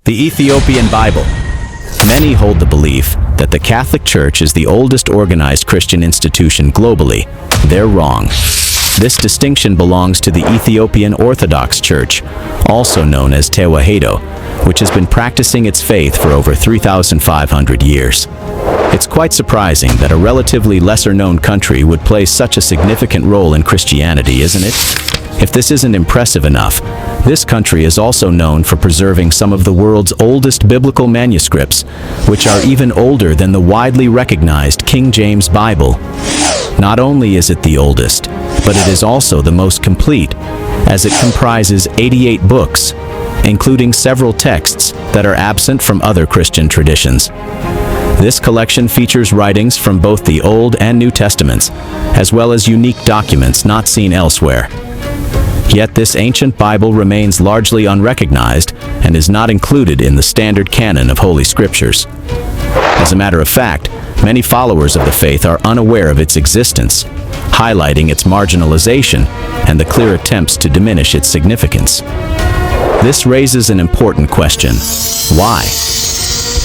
The Ethiopian Bible. Many hold the belief that the Catholic Church is the oldest organized Christian institution globally. They're wrong. This distinction belongs to the Ethiopian Orthodox Church, also known as Tewahedo, which has been practicing its faith for over 3,500 years. It's quite surprising that a relatively lesser-known country would play such a significant role in Christianity, isn't it? If this isn't impressive enough, this country is also known for preserving some of the world's oldest biblical manuscripts, which are even older than the widely recognized King James Bible. Not only is it the oldest, but it is also the most complete, as it comprises 88 books, including several texts that are absent from other Christian traditions. This collection features writings from both the Old and New Testaments, as well as unique documents not seen elsewhere. Yet this ancient Bible remains largely unrecognized and is not included in the standard canon of Holy Scriptures. As a matter of fact, many followers of the faith are unaware of its existence, highlighting its marginalization and the clear attempts to diminish its significance. This raises an important question. Why?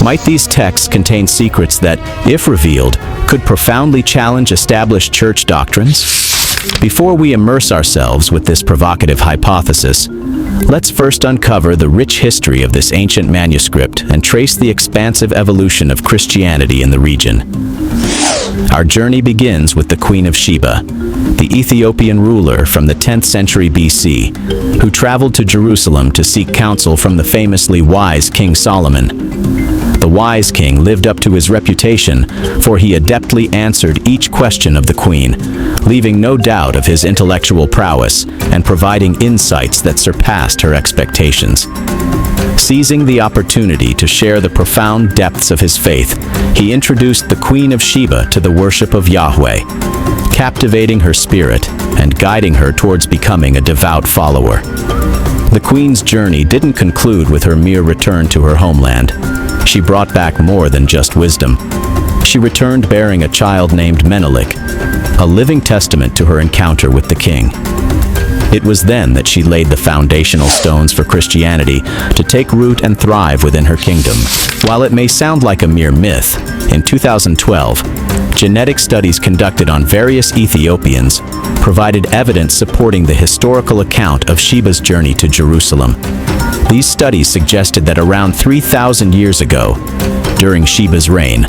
Might these texts contain secrets that, if revealed, could profoundly challenge established church doctrines? Before we immerse ourselves with this provocative hypothesis, let's first uncover the rich history of this ancient manuscript and trace the expansive evolution of Christianity in the region. Our journey begins with the Queen of Sheba, the Ethiopian ruler from the 10th century BC, who traveled to Jerusalem to seek counsel from the famously wise King Solomon. The wise king lived up to his reputation, for he adeptly answered each question of the queen, leaving no doubt of his intellectual prowess and providing insights that surpassed her expectations. Seizing the opportunity to share the profound depths of his faith, he introduced the Queen of Sheba to the worship of Yahweh, captivating her spirit and guiding her towards becoming a devout follower. The queen's journey didn't conclude with her mere return to her homeland. She brought back more than just wisdom. She returned bearing a child named Menelik, a living testament to her encounter with the king. It was then that she laid the foundational stones for Christianity to take root and thrive within her kingdom. While it may sound like a mere myth, in 2012, genetic studies conducted on various Ethiopians provided evidence supporting the historical account of Sheba's journey to Jerusalem. These studies suggested that around 3,000 years ago, during Sheba's reign,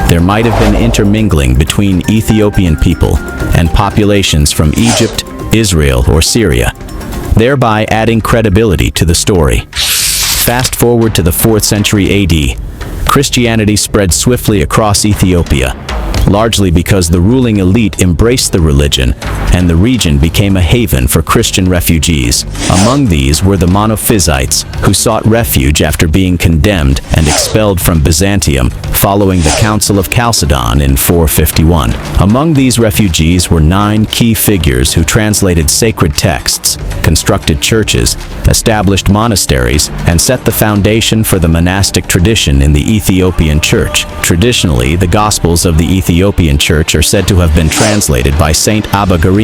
there might have been intermingling between Ethiopian people and populations from Egypt, Israel, or Syria, thereby adding credibility to the story. Fast forward to the 4th century AD, Christianity spread swiftly across Ethiopia, largely because the ruling elite embraced the religion and the region became a haven for Christian refugees. Among these were the Monophysites, who sought refuge after being condemned and expelled from Byzantium following the Council of Chalcedon in 451. Among these refugees were 9 key figures who translated sacred texts, constructed churches, established monasteries, and set the foundation for the monastic tradition in the Ethiopian Church. Traditionally, the Gospels of the Ethiopian Church are said to have been translated by Saint Abba Garima,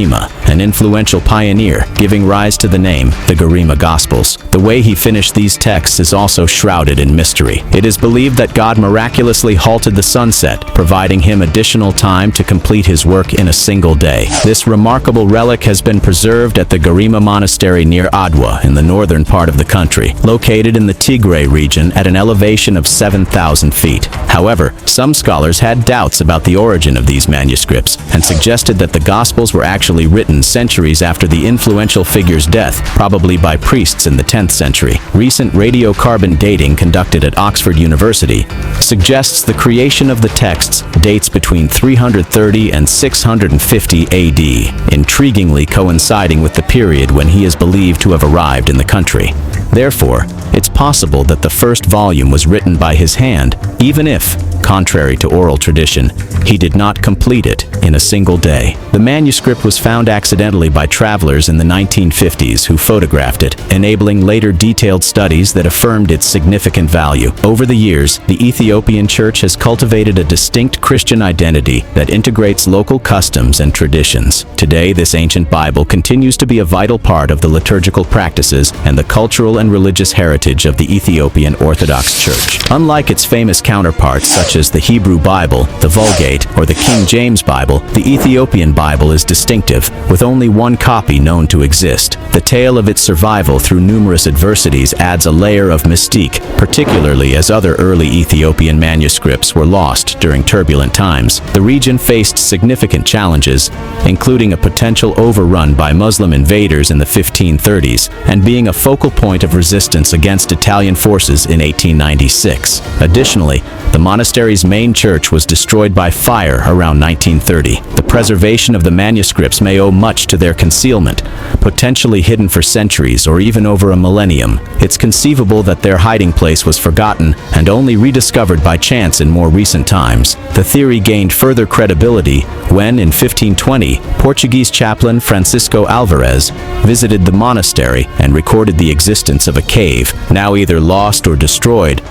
an influential pioneer, giving rise to the name, the Garima Gospels. The way he finished these texts is also shrouded in mystery. It is believed that God miraculously halted the sunset, providing him additional time to complete his work in a single day. This remarkable relic has been preserved at the Garima Monastery near Adwa in the northern part of the country, located in the Tigray region at an elevation of 7,000 feet. However, some scholars had doubts about the origin of these manuscripts and suggested that the Gospels were actually written centuries after the influential figure's death, probably by priests in the 10th century. Recent radiocarbon dating conducted at Oxford University suggests the creation of the texts dates between 330 and 650 AD, intriguingly coinciding with the period when he is believed to have arrived in the country. Therefore, it's possible that the first volume was written by his hand, even if, contrary to oral tradition, He did not complete it in a single day. The manuscript was found accidentally by travelers in the 1950s who photographed it, enabling later detailed studies that affirmed its significant value. Over the years, the Ethiopian Church has cultivated a distinct Christian identity that integrates local customs and traditions. Today, this ancient Bible continues to be a vital part of the liturgical practices and the cultural and religious heritage of the Ethiopian Orthodox Church. Unlike its famous counterparts such as the Hebrew Bible, the Vulgate, or the King James Bible, the Ethiopian Bible is distinctive, with only one copy known to exist. The tale of its survival through numerous adversities adds a layer of mystique, particularly as other early Ethiopian manuscripts were lost during turbulent times. The region faced significant challenges, including a potential overrun by Muslim invaders in the 1530s and being a focal point of resistance against Italian forces in 1896. Additionally, the monastery's main church was destroyed by fire around 1930. The preservation of the manuscripts may owe much to their concealment, potentially hidden for centuries or even over a millennium. It's conceivable that their hiding place was forgotten and only rediscovered by chance in more recent times. The theory gained further credibility when, in 1520, Portuguese chaplain Francisco Alvarez visited the monastery and recorded the existence of a cave, now either lost or destroyed,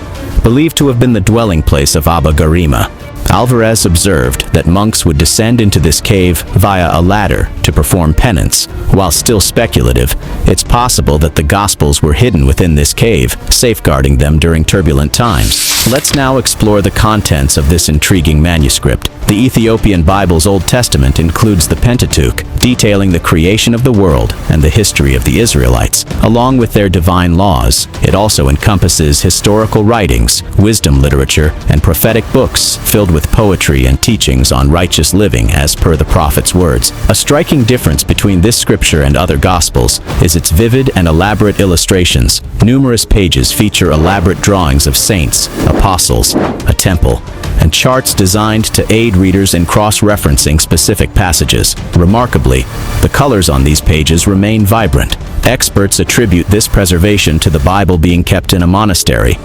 believed to have been the dwelling place of Abba Garima. Alvarez observed that monks would descend into this cave via a ladder to perform penance. While still speculative, it's possible that the Gospels were hidden within this cave, safeguarding them during turbulent times. Let's now explore the contents of this intriguing manuscript. The Ethiopian Bible's Old Testament includes the Pentateuch, detailing the creation of the world and the history of the Israelites, along with their divine laws. It also encompasses historical writings, wisdom literature, and prophetic books filled with poetry and teachings on righteous living as per the prophet's words. A striking difference between this scripture and other Gospels is its vivid and elaborate illustrations. Numerous pages feature elaborate drawings of saints, apostles, a temple, and charts designed to aid readers in cross-referencing specific passages. Remarkably, the colors on these pages remain vibrant. Experts attribute this preservation to the Bible being kept in a monastery,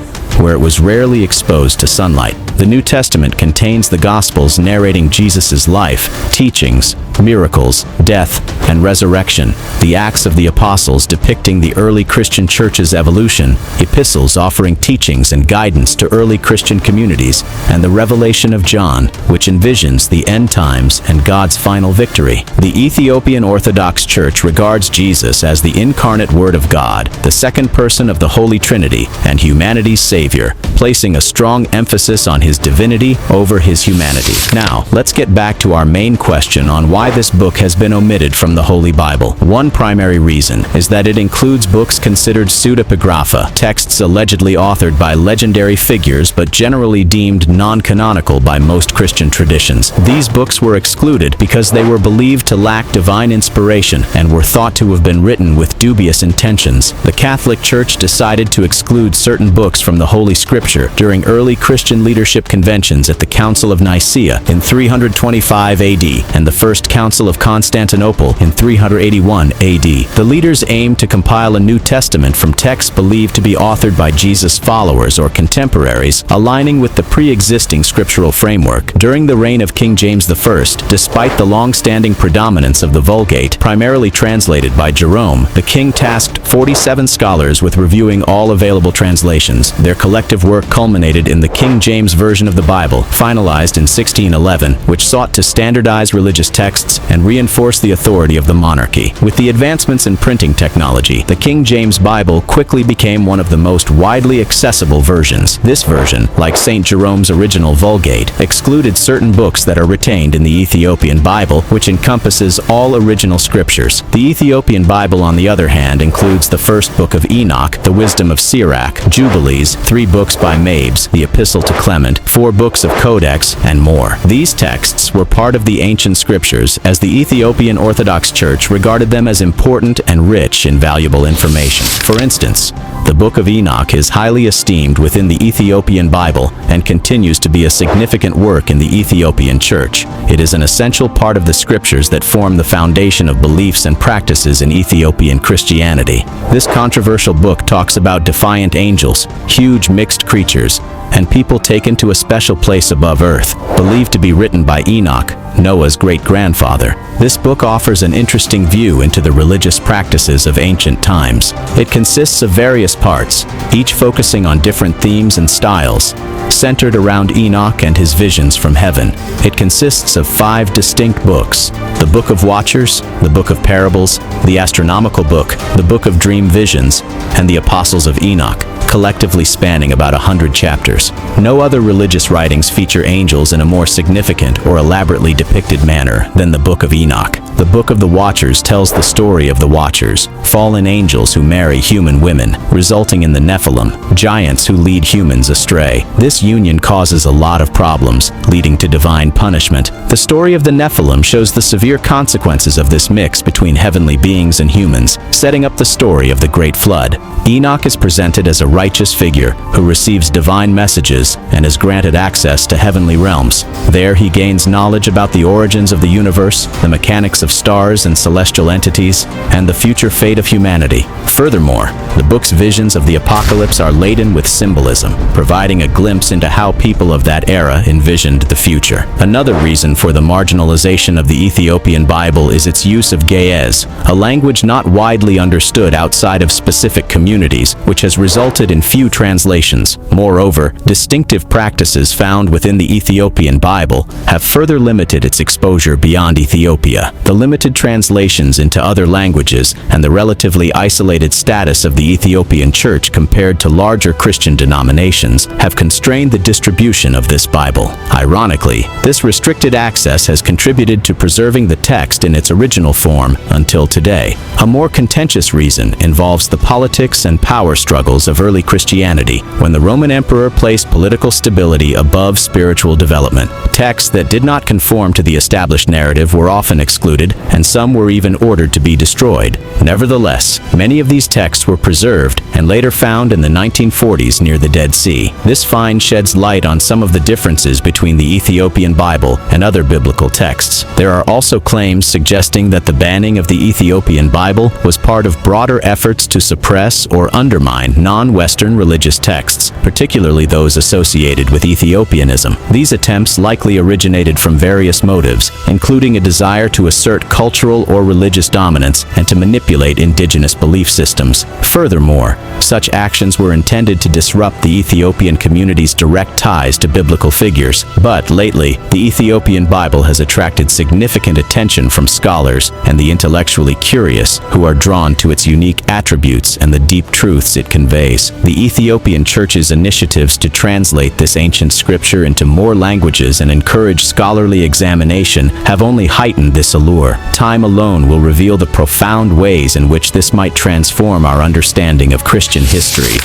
where it was rarely exposed to sunlight. The New Testament contains the Gospels narrating Jesus' life, teachings, miracles, death, and resurrection, the Acts of the Apostles depicting the early Christian church's evolution, epistles offering teachings and guidance to early Christian communities, and the Revelation of John, which envisions the end times and God's final victory. The Ethiopian Orthodox Church regards Jesus as the incarnate Word of God, the second person of the Holy Trinity, and humanity's Savior, placing a strong emphasis on his divinity over his humanity. Now, let's get back to our main question on why this book has been omitted from the Holy Bible. One primary reason is that it includes books considered pseudepigrapha, texts allegedly authored by legendary figures but generally deemed non-canonical by most Christian traditions. These books were excluded because they were believed to lack divine inspiration and were thought to have been written with dubious intentions. The Catholic Church decided to exclude certain books from the Holy Scripture during early Christian leadership conventions at the Council of Nicaea in 325 AD and the First Council of Constantinople in 381 AD. The leaders aimed to compile a New Testament from texts believed to be authored by Jesus' followers or contemporaries, aligning with the pre-existing scriptural framework. During the reign of King James I, despite the long-standing predominance of the Vulgate, primarily translated by Jerome, the king tasked 47 scholars with reviewing all available translations. Their collective work culminated in the King James Version of the Bible, finalized in 1611, which sought to standardize religious texts and reinforce the authority of the monarchy. With the advancements in printing technology, the King James Bible quickly became one of the most widely accessible versions. This version, like St. Jerome's original Vulgate, excluded certain books that are retained in the Ethiopian Bible, which encompasses all original scriptures. The Ethiopian Bible, on the other hand, includes the first Book of Enoch, the Wisdom of Sirach, Jubilees, 3 books by Mabes, the Epistle to Clement, 4 books of Codex, and more. These texts were part of the ancient scriptures, as the Ethiopian Orthodox Church regarded them as important and rich in valuable information. For instance, the Book of Enoch is highly esteemed within the Ethiopian Bible and continues to be a significant work in the Ethiopian Church. It is an essential part of the scriptures that form the foundation of beliefs and practices in Ethiopian Christianity. This controversial book talks about defiant angels, huge mixed creatures, and people taken to a special place above earth, believed to be written by Enoch, Noah's great-grandfather. This book offers an interesting view into the religious practices of ancient times. It consists of various parts, each focusing on different themes and styles, centered around Enoch and his visions from heaven. It consists of 5 distinct books: the Book of Watchers, the Book of Parables, the Astronomical Book, the Book of Dream Visions, and the Apostles of Enoch, collectively spanning about 100 chapters. No other religious writings feature angels in a more significant or elaborately depicted manner than the Book of Enoch. The Book of the Watchers tells the story of the Watchers, fallen angels who marry human women, resulting in the Nephilim, giants who lead humans astray. This union causes a lot of problems, leading to divine punishment. The story of the Nephilim shows the severe consequences of this mix between heavenly beings and humans, setting up the story of the Great Flood. Enoch is presented as a righteous figure who receives divine messages and is granted access to heavenly realms. There he gains knowledge about the origins of the universe, the mechanics of stars and celestial entities, and the future fate of humanity. Furthermore, the book's visions of the apocalypse are laden with symbolism, providing a glimpse into how people of that era envisioned the future. Another reason for the marginalization of the Ethiopian Bible is its use of Ge'ez, a language not widely understood outside of specific communities, which has resulted in few translations. Moreover, distinctive practices found within the Ethiopian Bible have further limited its exposure beyond Ethiopia. The limited translations into other languages and the relatively isolated status of the Ethiopian Church compared to larger Christian denominations have constrained the distribution of this Bible. Ironically, this restricted access has contributed to preserving the text in its original form until today. A more contentious reason involves the politics and power struggles of early Christianity, when the Roman emperor placed political stability above spiritual development. Texts that did not conform to the established narrative were often excluded, and some were even ordered to be destroyed. Nevertheless, many of these texts were preserved and later found in the 1940s near the Dead Sea. This find sheds light on some of the differences between the Ethiopian Bible and other biblical texts. There are also claims suggesting that the banning of the Ethiopian Bible was part of broader efforts to suppress or undermine non-Western religious texts, particularly those associated with Ethiopianism. These attempts likely originated from various motives, including a desire to assert cultural or religious dominance and to manipulate indigenous belief systems. Furthermore, such actions were intended to disrupt the Ethiopian community's direct ties to biblical figures. But lately, the Ethiopian Bible has attracted significant attention from scholars and the intellectually curious, who are drawn to its unique attributes and the deep truths it conveys. The Ethiopian Church's initiatives to translate this ancient scripture into more languages and encourage scholarly examination have only heightened this allure. Time alone will reveal the profound ways in which this might transform our understanding of Christian history.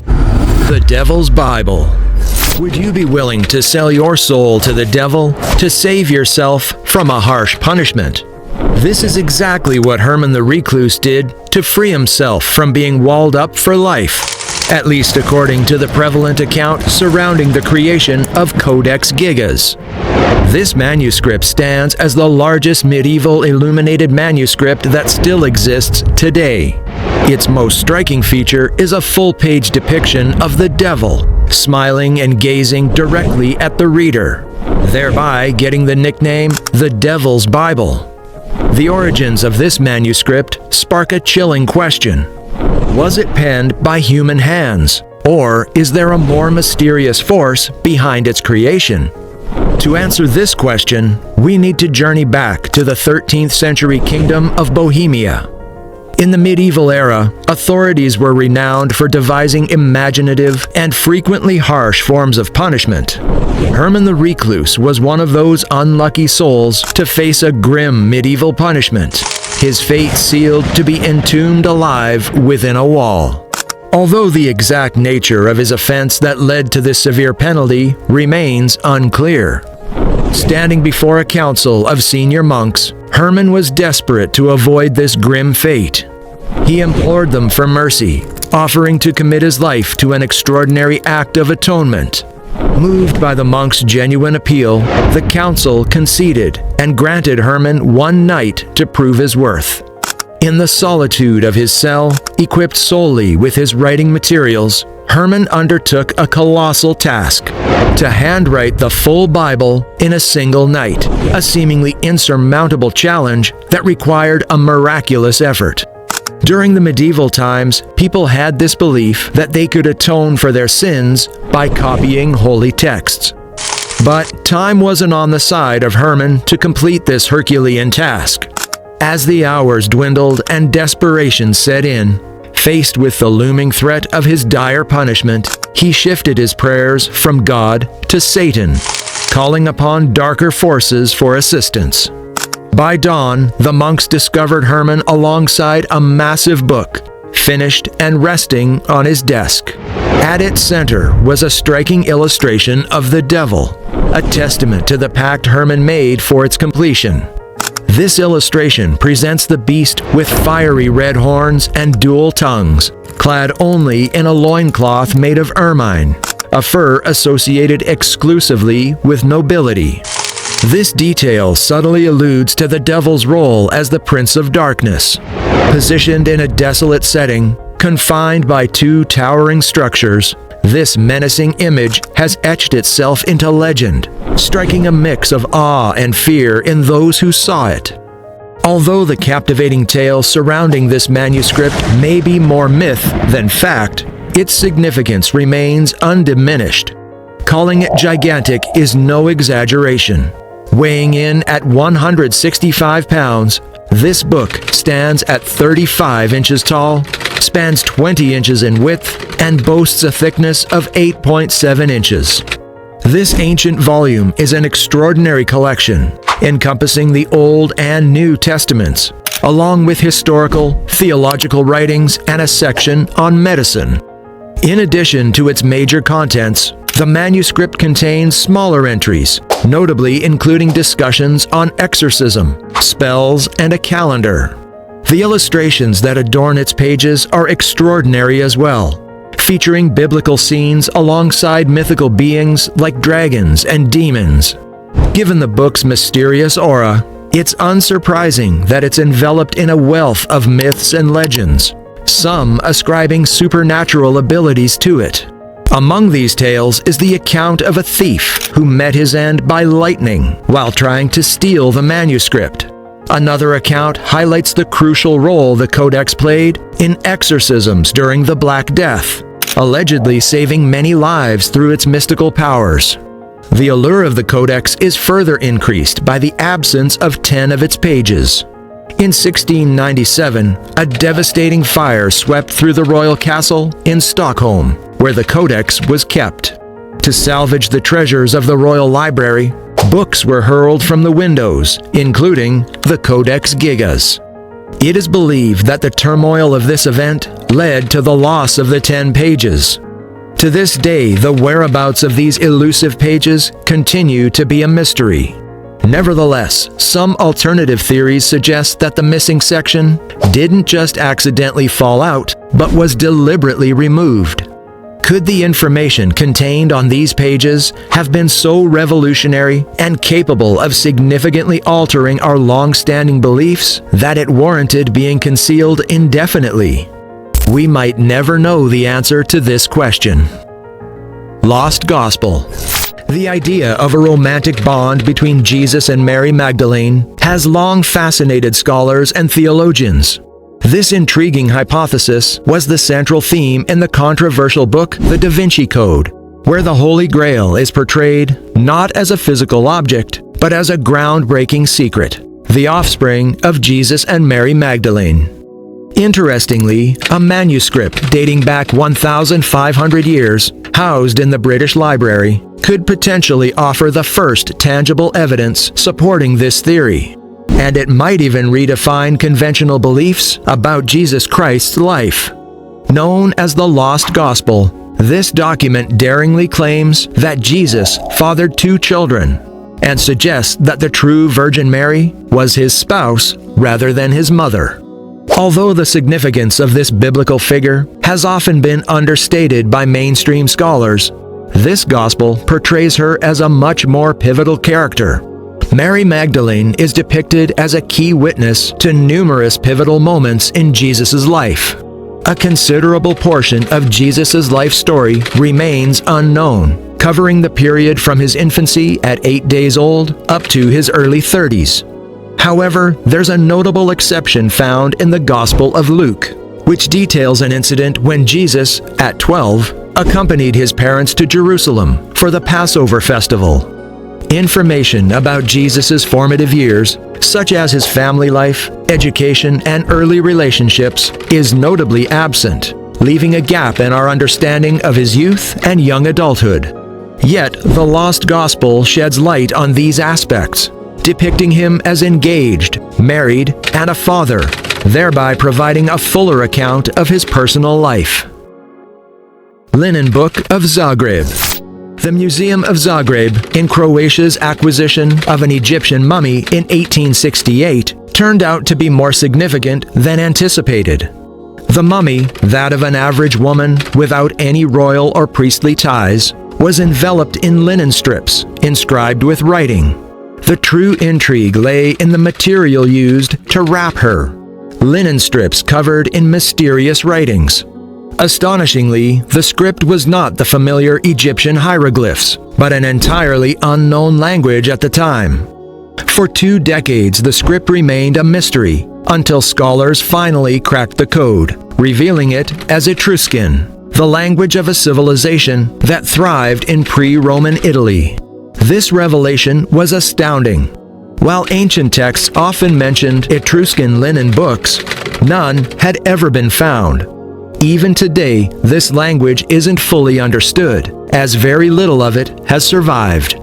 The Devil's Bible. Would you be willing to sell your soul to the devil to save yourself from a harsh punishment? This is exactly what Herman the Recluse did to free himself from being walled up for life, at least according to the prevalent account surrounding the creation of Codex Gigas. This manuscript stands as the largest medieval illuminated manuscript that still exists today. Its most striking feature is a full-page depiction of the devil, smiling and gazing directly at the reader, thereby getting the nickname the Devil's Bible. The origins of this manuscript spark a chilling question. Was it penned by human hands, or is there a more mysterious force behind its creation? To answer this question, we need to journey back to the 13th century kingdom of Bohemia. In the medieval era, authorities were renowned for devising imaginative and frequently harsh forms of punishment. Herman the Recluse was one of those unlucky souls to face a grim medieval punishment, his fate sealed to be entombed alive within a wall. Although the exact nature of his offense that led to this severe penalty remains unclear. Standing before a council of senior monks, Herman was desperate to avoid this grim fate. He implored them for mercy, offering to commit his life to an extraordinary act of atonement. Moved by the monk's genuine appeal, the council conceded and granted Herman one night to prove his worth. In the solitude of his cell, equipped solely with his writing materials, Herman undertook a colossal task: to handwrite the full Bible in a single night, a seemingly insurmountable challenge that required a miraculous effort. During the medieval times, people had this belief that they could atone for their sins by copying holy texts. But time wasn't on the side of Herman to complete this Herculean task. As the hours dwindled and desperation set in, faced with the looming threat of his dire punishment, he shifted his prayers from God to Satan, calling upon darker forces for assistance. By dawn, the monks discovered Herman alongside a massive book, finished and resting on his desk. At its center was a striking illustration of the devil, a testament to the pact Herman made for its completion. This illustration presents the beast with fiery red horns and dual tongues, clad only in a loincloth made of ermine, a fur associated exclusively with nobility. This detail subtly alludes to the devil's role as the Prince of Darkness. Positioned in a desolate setting, confined by two towering structures, this menacing image has etched itself into legend, striking a mix of awe and fear in those who saw it. Although the captivating tale surrounding this manuscript may be more myth than fact, its significance remains undiminished. Calling it gigantic is no exaggeration. Weighing in at 165 pounds, this book stands at 35 inches tall, spans 20 inches in width, and boasts a thickness of 8.7 inches. This ancient volume is an extraordinary collection, encompassing the Old and New Testaments, along with historical, theological writings and a section on medicine. In addition to its major contents, the manuscript contains smaller entries, notably including discussions on exorcism, spells, and a calendar. The illustrations that adorn its pages are extraordinary as well, featuring biblical scenes alongside mythical beings like dragons and demons. Given the book's mysterious aura, it's unsurprising that it's enveloped in a wealth of myths and legends, some ascribing supernatural abilities to it. Among these tales is the account of a thief who met his end by lightning while trying to steal the manuscript. Another account highlights the crucial role the Codex played in exorcisms during the Black Death, allegedly saving many lives through its mystical powers. The allure of the Codex is further increased by the absence of 10 of its pages. In 1697, a devastating fire swept through the royal castle in Stockholm, where the Codex was kept. To salvage the treasures of the royal library, books were hurled from the windows, including the Codex Gigas. It is believed that the turmoil of this event led to the loss of the 10 pages. To this day, the whereabouts of these elusive pages continue to be a mystery. Nevertheless, some alternative theories suggest that the missing section didn't just accidentally fall out, but was deliberately removed. Could the information contained on these pages have been so revolutionary and capable of significantly altering our long-standing beliefs that it warranted being concealed indefinitely? We might never know the answer to this question. Lost Gospel. The idea of a romantic bond between Jesus and Mary Magdalene has long fascinated scholars and theologians. This intriguing hypothesis was the central theme in the controversial book The Da Vinci Code, where the Holy Grail is portrayed not as a physical object, but as a groundbreaking secret, the offspring of Jesus and Mary Magdalene. Interestingly, a manuscript dating back 1,500 years, housed in the British Library, could potentially offer the first tangible evidence supporting this theory. And it might even redefine conventional beliefs about Jesus Christ's life. Known as the Lost Gospel, this document daringly claims that Jesus fathered 2 children and suggests that the true Virgin Mary was his spouse rather than his mother. Although the significance of this biblical figure has often been understated by mainstream scholars, this gospel portrays her as a much more pivotal character. Mary Magdalene is depicted as a key witness to numerous pivotal moments in Jesus' life. A considerable portion of Jesus' life story remains unknown, covering the period from his infancy at 8 days old up to his early 30s. However, there's a notable exception found in the Gospel of Luke, which details an incident when Jesus, at 12, accompanied his parents to Jerusalem for the Passover festival. Information about Jesus' formative years, such as his family life, education, and early relationships, is notably absent, leaving a gap in our understanding of his youth and young adulthood. Yet, the Lost Gospel sheds light on these aspects, depicting him as engaged, married, and a father, thereby providing a fuller account of his personal life. Linen Book of Zagreb. The Museum of Zagreb, in Croatia's acquisition of an Egyptian mummy in 1868, turned out to be more significant than anticipated. The mummy, that of an average woman without any royal or priestly ties, was enveloped in linen strips, inscribed with writing. The true intrigue lay in the material used to wrap her. Linen strips covered in mysterious writings. Astonishingly, the script was not the familiar Egyptian hieroglyphs, but an entirely unknown language at the time. For 2 decades, the script remained a mystery, until scholars finally cracked the code, revealing it as Etruscan, the language of a civilization that thrived in pre-Roman Italy. This revelation was astounding. While ancient texts often mentioned Etruscan linen books, none had ever been found. Even today, this language isn't fully understood, as very little of it has survived.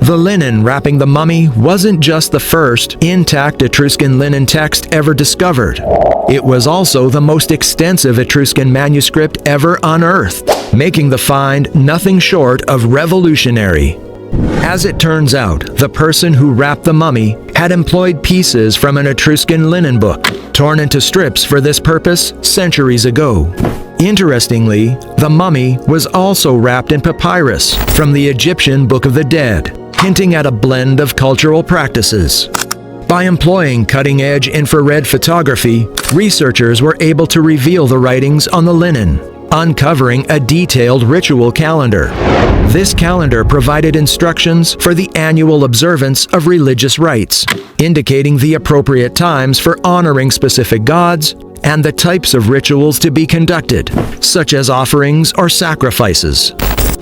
The linen wrapping the mummy wasn't just the first intact Etruscan linen text ever discovered. It was also the most extensive Etruscan manuscript ever unearthed, making the find nothing short of revolutionary. As it turns out, the person who wrapped the mummy had employed pieces from an Etruscan linen book, torn into strips for this purpose centuries ago. Interestingly, the mummy was also wrapped in papyrus from the Egyptian Book of the Dead, hinting at a blend of cultural practices. By employing cutting-edge infrared photography, researchers were able to reveal the writings on the linen, uncovering a detailed ritual calendar. This calendar provided instructions for the annual observance of religious rites, indicating the appropriate times for honoring specific gods and the types of rituals to be conducted, such as offerings or sacrifices.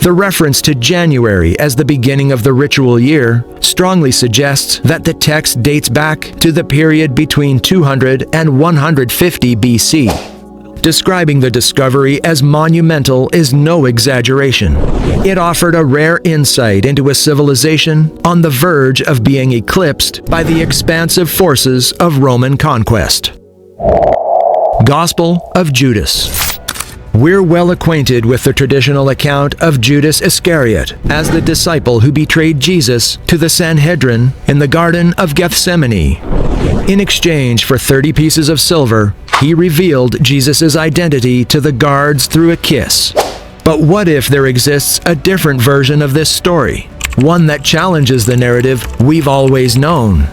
The reference to January as the beginning of the ritual year strongly suggests that the text dates back to the period between 200 and 150 BC. Describing the discovery as monumental is no exaggeration. It offered a rare insight into a civilization on the verge of being eclipsed by the expansive forces of Roman conquest. Gospel of Judas. We're well acquainted with the traditional account of Judas Iscariot as the disciple who betrayed Jesus to the Sanhedrin in the Garden of Gethsemane. In exchange for 30 pieces of silver, he revealed Jesus' identity to the guards through a kiss. But what if there exists a different version of this story? One that challenges the narrative we've always known.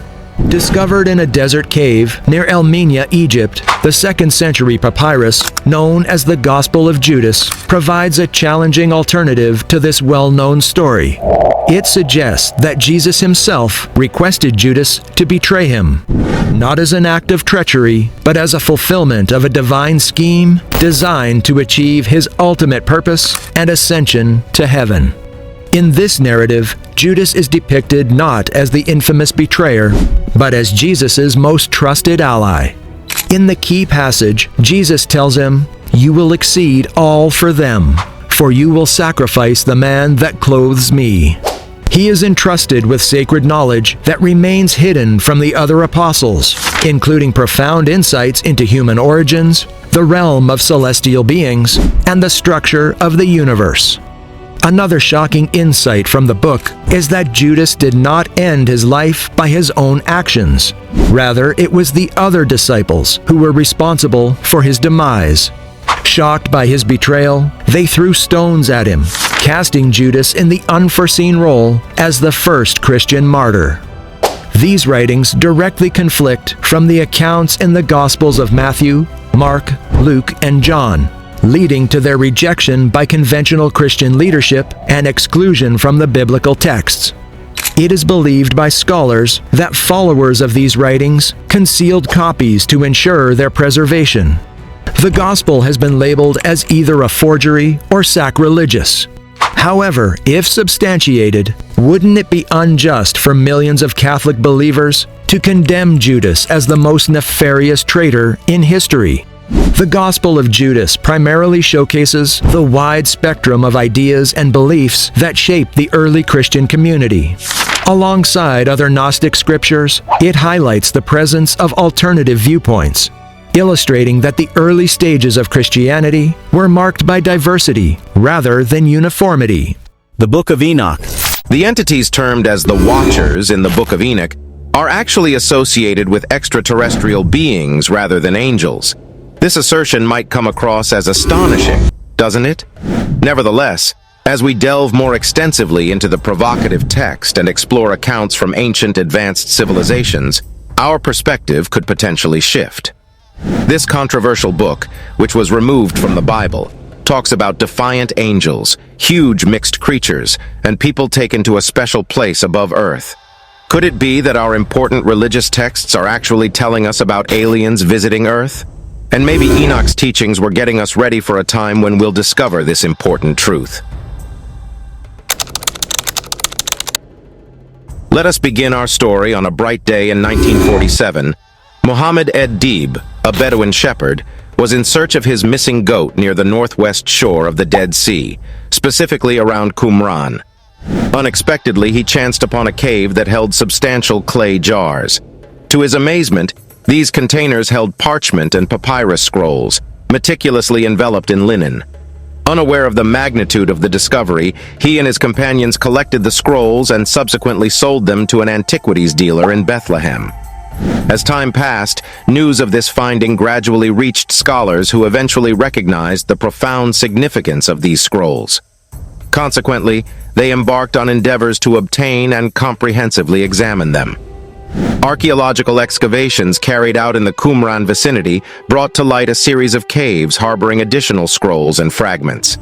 Discovered in a desert cave near Elmina, Egypt, the 2nd century papyrus, known as the Gospel of Judas, provides a challenging alternative to this well-known story. It suggests that Jesus himself requested Judas to betray him, not as an act of treachery, but as a fulfillment of a divine scheme designed to achieve his ultimate purpose and ascension to heaven. In this narrative, Judas is depicted not as the infamous betrayer, but as Jesus' most trusted ally. In the key passage, Jesus tells him, "You will exceed all for them, for you will sacrifice the man that clothes me." He is entrusted with sacred knowledge that remains hidden from the other apostles, including profound insights into human origins, the realm of celestial beings, and the structure of the universe. Another shocking insight from the book is that Judas did not end his life by his own actions. Rather, it was the other disciples who were responsible for his demise. Shocked by his betrayal, they threw stones at him, casting Judas in the unforeseen role as the first Christian martyr. These writings directly conflict from the accounts in the Gospels of Matthew, Mark, Luke, and John, leading to their rejection by conventional Christian leadership and exclusion from the biblical texts. It is believed by scholars that followers of these writings concealed copies to ensure their preservation. The Gospel has been labeled as either a forgery or sacrilegious. However, if substantiated, wouldn't it be unjust for millions of Catholic believers to condemn Judas as the most nefarious traitor in history? The Gospel of Judas primarily showcases the wide spectrum of ideas and beliefs that shaped the early Christian community. Alongside other Gnostic scriptures, it highlights the presence of alternative viewpoints, illustrating that the early stages of Christianity were marked by diversity rather than uniformity. The Book of Enoch. The entities termed as the Watchers in the Book of Enoch are actually associated with extraterrestrial beings rather than angels. This assertion might come across as astonishing, doesn't it? Nevertheless, as we delve more extensively into the provocative text and explore accounts from ancient advanced civilizations, our perspective could potentially shift. This controversial book, which was removed from the Bible, talks about defiant angels, huge mixed creatures, and people taken to a special place above earth. Could it be that our important religious texts are actually telling us about aliens visiting Earth? And maybe Enoch's teachings were getting us ready for a time when we'll discover this important truth. Let us begin our story on a bright day in 1947. Mohammed Ed-Dib, a Bedouin shepherd, was in search of his missing goat near the northwest shore of the Dead Sea, specifically around Qumran. Unexpectedly, he chanced upon a cave that held substantial clay jars. To his amazement, these containers held parchment and papyrus scrolls, meticulously enveloped in linen. Unaware of the magnitude of the discovery, he and his companions collected the scrolls and subsequently sold them to an antiquities dealer in Bethlehem. As time passed, news of this finding gradually reached scholars who eventually recognized the profound significance of these scrolls. Consequently, they embarked on endeavors to obtain and comprehensively examine them. Archaeological excavations carried out in the Qumran vicinity brought to light a series of caves harboring additional scrolls and fragments.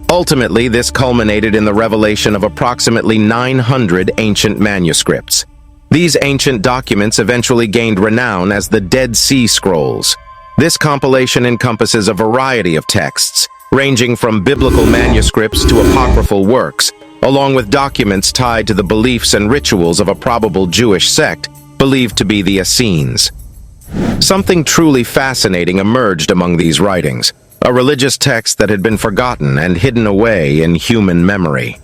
Ultimately, this culminated in the revelation of approximately 900 ancient manuscripts. These ancient documents eventually gained renown as the Dead Sea Scrolls. This compilation encompasses a variety of texts, ranging from biblical manuscripts to apocryphal works, along with documents tied to the beliefs and rituals of a probable Jewish sect believed to be the Essenes. Something truly fascinating emerged among these writings, a religious text that had been forgotten and hidden away in human memory.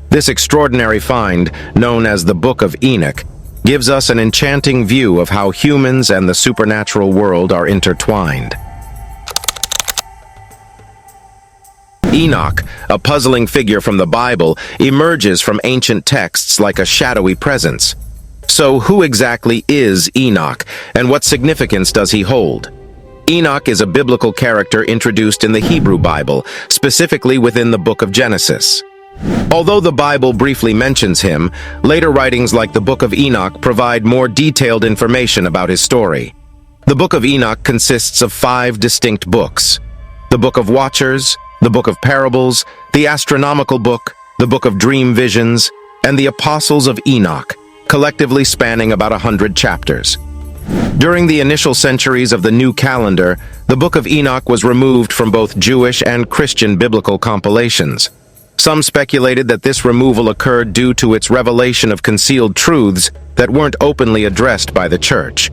This extraordinary find, known as the Book of Enoch, gives us an enchanting view of how humans and the supernatural world are intertwined. Enoch, a puzzling figure from the Bible, emerges from ancient texts like a shadowy presence. So who exactly is Enoch, and what significance does he hold? Enoch is a biblical character introduced in the Hebrew Bible, specifically within the Book of Genesis. Although the Bible briefly mentions him, later writings like the Book of Enoch provide more detailed information about his story. The Book of Enoch consists of 5 distinct books: the Book of Watchers, the Book of Parables, the Astronomical Book, the Book of Dream Visions, and the Apostles of Enoch, collectively spanning about 100 chapters. During the initial centuries of the new calendar, the Book of Enoch was removed from both Jewish and Christian biblical compilations. Some speculated that this removal occurred due to its revelation of concealed truths that weren't openly addressed by the Church.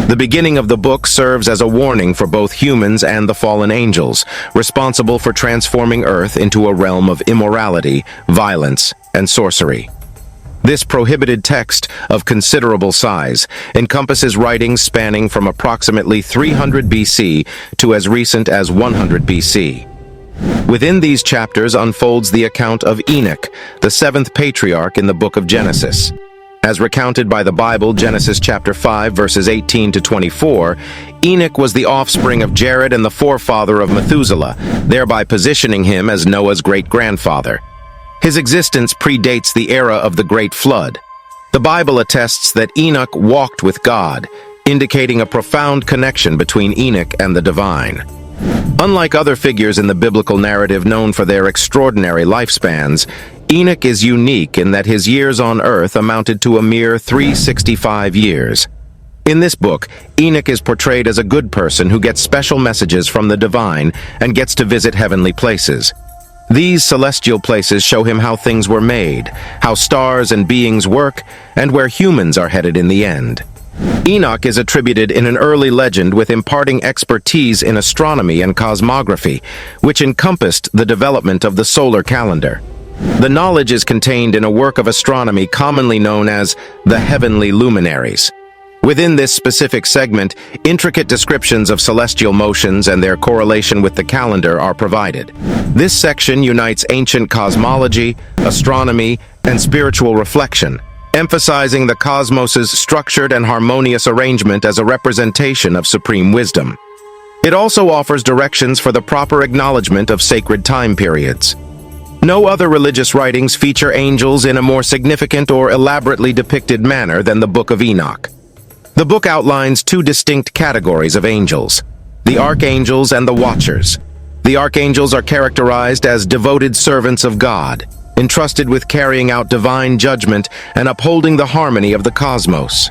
The beginning of the book serves as a warning for both humans and the fallen angels, responsible for transforming Earth into a realm of immorality, violence, and sorcery. This prohibited text, of considerable size, encompasses writings spanning from approximately 300 BC to as recent as 100 BC. Within these chapters unfolds the account of Enoch, the 7th patriarch in the book of Genesis. As recounted by the Bible, Genesis chapter 5, verses 18 to 24, Enoch was the offspring of Jared and the forefather of Methuselah, thereby positioning him as Noah's great-grandfather. His existence predates the era of the Great Flood. The Bible attests that Enoch walked with God, indicating a profound connection between Enoch and the divine. Unlike other figures in the biblical narrative known for their extraordinary lifespans, Enoch is unique in that his years on earth amounted to a mere 365 years. In this book, Enoch is portrayed as a good person who gets special messages from the divine and gets to visit heavenly places. These celestial places show him how things were made, how stars and beings work, and where humans are headed in the end. Enoch is attributed in an early legend with imparting expertise in astronomy and cosmography, which encompassed the development of the solar calendar. The knowledge is contained in a work of astronomy commonly known as the Heavenly Luminaries. Within this specific segment, intricate descriptions of celestial motions and their correlation with the calendar are provided. This section unites ancient cosmology, astronomy, and spiritual reflection, emphasizing the cosmos's structured and harmonious arrangement as a representation of supreme wisdom. It also offers directions for the proper acknowledgement of sacred time periods. No other religious writings feature angels in a more significant or elaborately depicted manner than the Book of Enoch. The book outlines two distinct categories of angels: the archangels and the watchers. The archangels are characterized as devoted servants of God, entrusted with carrying out divine judgment and upholding the harmony of the cosmos.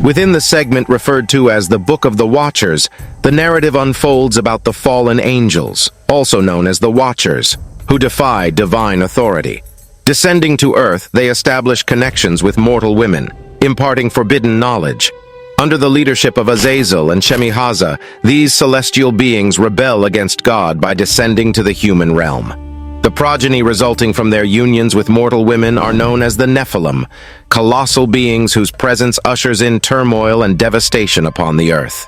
Within the segment referred to as the Book of the Watchers, the narrative unfolds about the fallen angels, also known as the Watchers, who defy divine authority. Descending to earth, they establish connections with mortal women, imparting forbidden knowledge. Under the leadership of Azazel and Shemihaza, these celestial beings rebel against God by descending to the human realm. The progeny resulting from their unions with mortal women are known as the Nephilim, colossal beings whose presence ushers in turmoil and devastation upon the earth.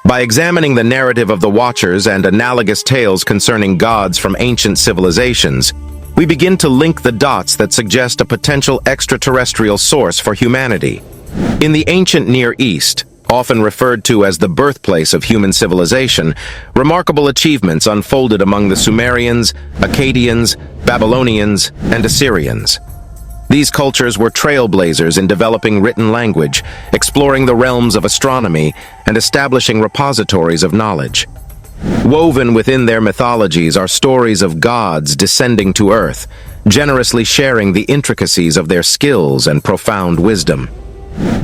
By examining the narrative of the Watchers and analogous tales concerning gods from ancient civilizations, we begin to link the dots that suggest a potential extraterrestrial source for humanity. In the ancient Near East, often referred to as the birthplace of human civilization, remarkable achievements unfolded among the Sumerians, Akkadians, Babylonians, and Assyrians. These cultures were trailblazers in developing written language, exploring the realms of astronomy, and establishing repositories of knowledge. Woven within their mythologies are stories of gods descending to earth, generously sharing the intricacies of their skills and profound wisdom.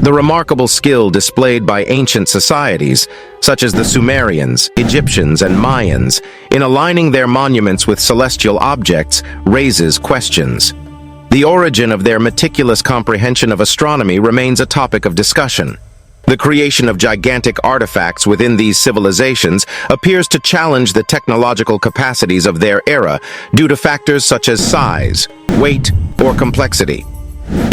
The remarkable skill displayed by ancient societies, such as the Sumerians, Egyptians, and Mayans, in aligning their monuments with celestial objects, raises questions. The origin of their meticulous comprehension of astronomy remains a topic of discussion. The creation of gigantic artifacts within these civilizations appears to challenge the technological capacities of their era due to factors such as size, weight, or complexity.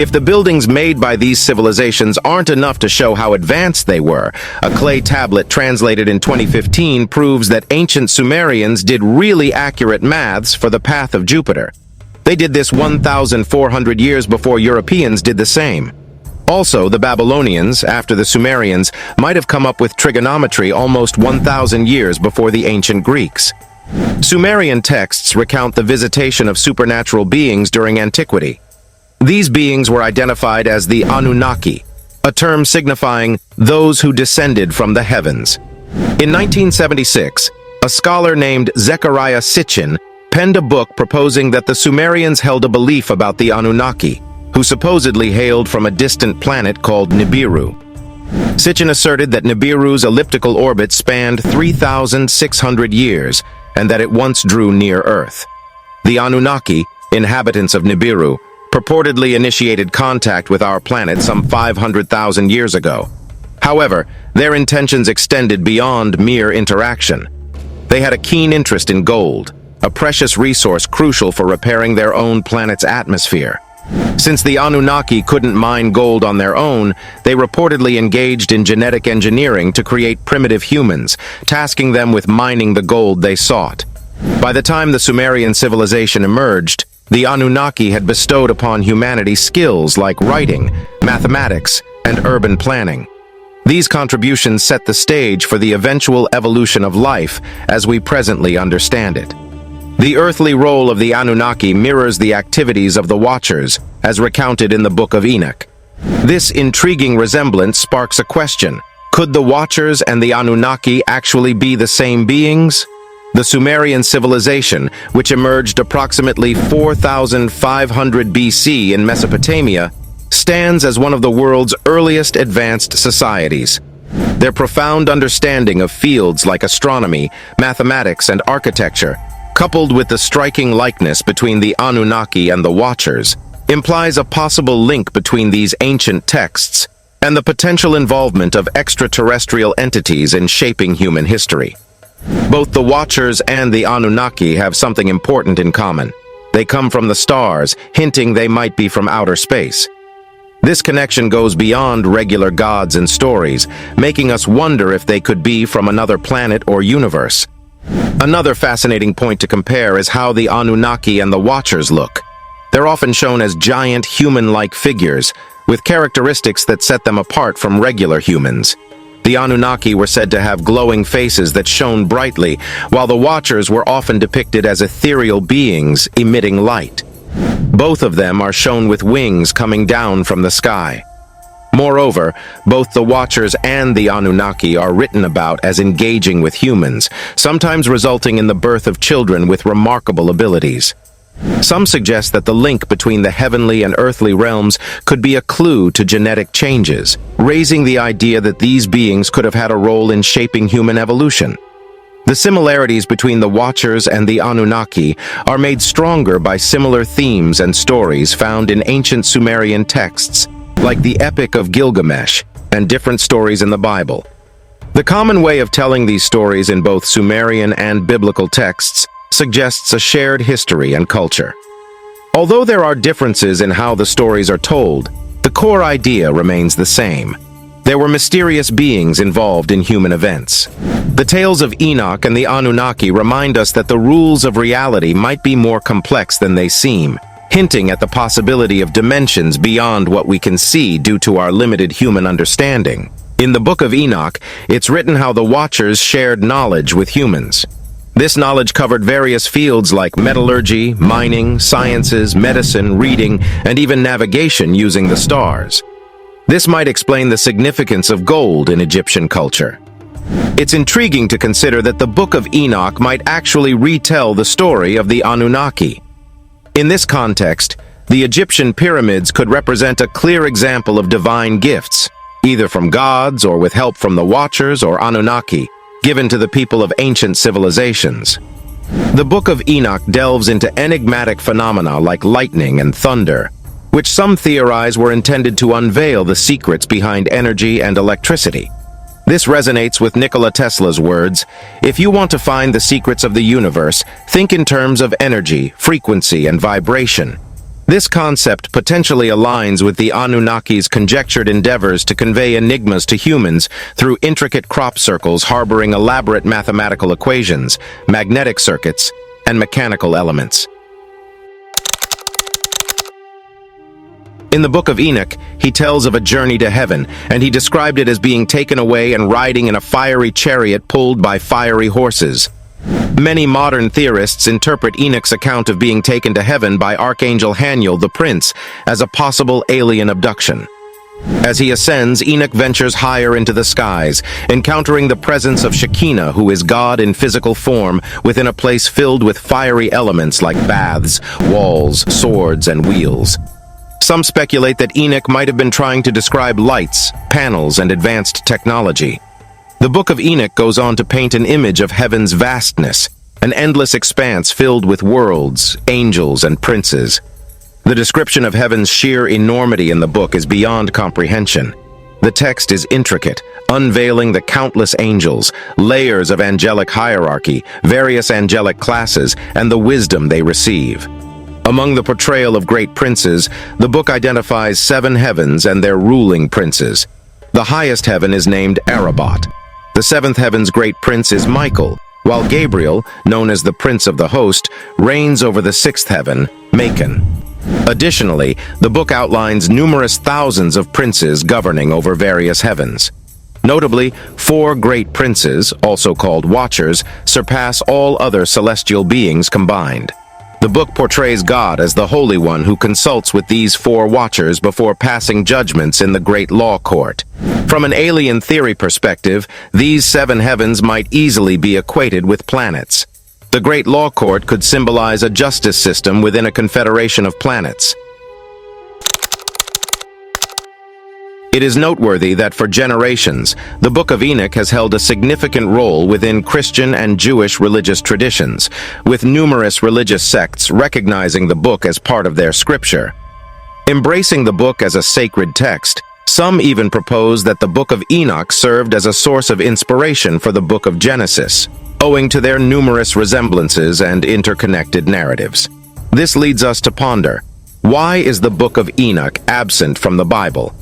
If the buildings made by these civilizations aren't enough to show how advanced they were, a clay tablet translated in 2015 proves that ancient Sumerians did really accurate maths for the path of Jupiter. They did this 1,400 years before Europeans did the same. Also, the Babylonians, after the Sumerians, might have come up with trigonometry almost 1,000 years before the ancient Greeks. Sumerian texts recount the visitation of supernatural beings during antiquity. These beings were identified as the Anunnaki, a term signifying those who descended from the heavens. In 1976, a scholar named Zecharia Sitchin penned a book proposing that the Sumerians held a belief about the Anunnaki, who supposedly hailed from a distant planet called Nibiru. Sitchin asserted that Nibiru's elliptical orbit spanned 3,600 years and that it once drew near Earth. The Anunnaki, inhabitants of Nibiru, purportedly initiated contact with our planet some 500,000 years ago. However, their intentions extended beyond mere interaction. They had a keen interest in gold, a precious resource crucial for repairing their own planet's atmosphere. Since the Anunnaki couldn't mine gold on their own, they reportedly engaged in genetic engineering to create primitive humans, tasking them with mining the gold they sought. By the time the Sumerian civilization emerged, the Anunnaki had bestowed upon humanity skills like writing, mathematics, and urban planning. These contributions set the stage for the eventual evolution of life as we presently understand it. The earthly role of the Anunnaki mirrors the activities of the Watchers, as recounted in the Book of Enoch. This intriguing resemblance sparks a question: Could the Watchers and the Anunnaki actually be the same beings? The Sumerian civilization, which emerged approximately 4,500 BC in Mesopotamia, stands as one of the world's earliest advanced societies. Their profound understanding of fields like astronomy, mathematics, and architecture, coupled with the striking likeness between the Anunnaki and the Watchers, implies a possible link between these ancient texts and the potential involvement of extraterrestrial entities in shaping human history. Both the Watchers and the Anunnaki have something important in common. They come from the stars, hinting they might be from outer space. This connection goes beyond regular gods and stories, making us wonder if they could be from another planet or universe. Another fascinating point to compare is how the Anunnaki and the Watchers look. They're often shown as giant human-like figures, with characteristics that set them apart from regular humans. The Anunnaki were said to have glowing faces that shone brightly, while the Watchers were often depicted as ethereal beings emitting light. Both of them are shown with wings coming down from the sky. Moreover, both the Watchers and the Anunnaki are written about as engaging with humans, sometimes resulting in the birth of children with remarkable abilities. Some suggest that the link between the heavenly and earthly realms could be a clue to genetic changes, raising the idea that these beings could have had a role in shaping human evolution. The similarities between the Watchers and the Anunnaki are made stronger by similar themes and stories found in ancient Sumerian texts, like the Epic of Gilgamesh and different stories in the Bible. The common way of telling these stories in both Sumerian and biblical texts suggests a shared history and culture. Although there are differences in how the stories are told, the core idea remains the same. There were mysterious beings involved in human events. The tales of Enoch and the Anunnaki remind us that the rules of reality might be more complex than they seem, hinting at the possibility of dimensions beyond what we can see due to our limited human understanding. In the Book of Enoch, it's written how the Watchers shared knowledge with humans. This knowledge covered various fields like metallurgy, mining, sciences, medicine, reading, and even navigation using the stars. This might explain the significance of gold in Egyptian culture. It's intriguing to consider that the Book of Enoch might actually retell the story of the Anunnaki. In this context, the Egyptian pyramids could represent a clear example of divine gifts, either from gods or with help from the Watchers or Anunnaki, given to the people of ancient civilizations. The Book of Enoch delves into enigmatic phenomena like lightning and thunder, which some theorize were intended to unveil the secrets behind energy and electricity. This resonates with Nikola Tesla's words, "If you want to find the secrets of the universe, think in terms of energy, frequency, and vibration." This concept potentially aligns with the Anunnaki's conjectured endeavors to convey enigmas to humans through intricate crop circles harboring elaborate mathematical equations, magnetic circuits, and mechanical elements. In the Book of Enoch, he tells of a journey to heaven, and he described it as being taken away and riding in a fiery chariot pulled by fiery horses. Many modern theorists interpret Enoch's account of being taken to heaven by Archangel Haniel the Prince as a possible alien abduction. As he ascends, Enoch ventures higher into the skies, encountering the presence of Shekinah, who is God in physical form, within a place filled with fiery elements like baths, walls, swords, and wheels. Some speculate that Enoch might have been trying to describe lights, panels, and advanced technology. The Book of Enoch goes on to paint an image of heaven's vastness, an endless expanse filled with worlds, angels, and princes. The description of heaven's sheer enormity in the book is beyond comprehension. The text is intricate, unveiling the countless angels, layers of angelic hierarchy, various angelic classes, and the wisdom they receive. Among the portrayal of great princes, the book identifies 7 heavens and their ruling princes. The highest heaven is named Arabot. The 7th heaven's great prince is Michael, while Gabriel, known as the Prince of the Host, reigns over the 6th heaven, Macon. Additionally, the book outlines numerous thousands of princes governing over various heavens. Notably, 4 great princes, also called Watchers, surpass all other celestial beings combined. The book portrays God as the Holy One who consults with these four watchers before passing judgments in the great law court. From an alien theory perspective, these seven heavens might easily be equated with planets. The great law court could symbolize a justice system within a confederation of planets. It is noteworthy that for generations, the Book of Enoch has held a significant role within Christian and Jewish religious traditions, with numerous religious sects recognizing the book as part of their scripture. Embracing the book as a sacred text, some even propose that the Book of Enoch served as a source of inspiration for the Book of Genesis, owing to their numerous resemblances and interconnected narratives. This leads us to ponder, why is the Book of Enoch absent from the Bible?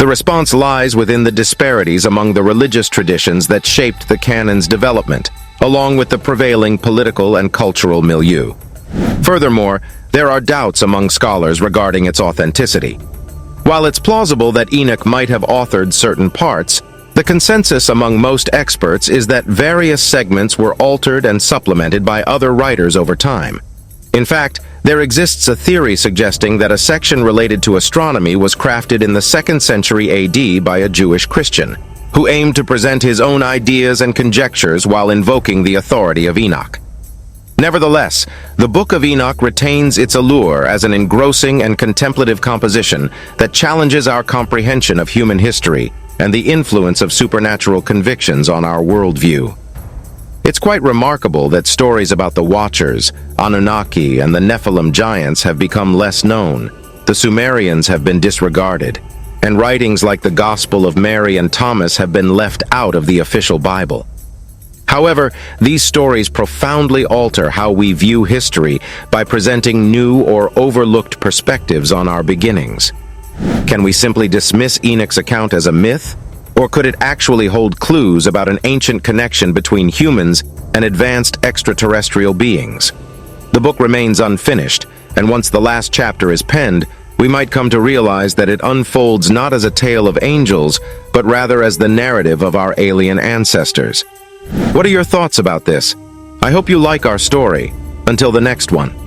The response lies within the disparities among the religious traditions that shaped the canon's development, along with the prevailing political and cultural milieu. Furthermore, there are doubts among scholars regarding its authenticity. While it's plausible that Enoch might have authored certain parts, the consensus among most experts is that various segments were altered and supplemented by other writers over time. In fact, there exists a theory suggesting that a section related to astronomy was crafted in the 2nd century AD by a Jewish Christian, who aimed to present his own ideas and conjectures while invoking the authority of Enoch. Nevertheless, the Book of Enoch retains its allure as an engrossing and contemplative composition that challenges our comprehension of human history and the influence of supernatural convictions on our worldview. It's quite remarkable that stories about the Watchers, Anunnaki, and the Nephilim giants have become less known. The Sumerians have been disregarded, and writings like the Gospel of Mary and Thomas have been left out of the official Bible. However, these stories profoundly alter how we view history by presenting new or overlooked perspectives on our beginnings. Can we simply dismiss Enoch's account as a myth? Or could it actually hold clues about an ancient connection between humans and advanced extraterrestrial beings? The book remains unfinished, and once the last chapter is penned, we might come to realize that it unfolds not as a tale of angels, but rather as the narrative of our alien ancestors. What are your thoughts about this? I hope you like our story. Until the next one.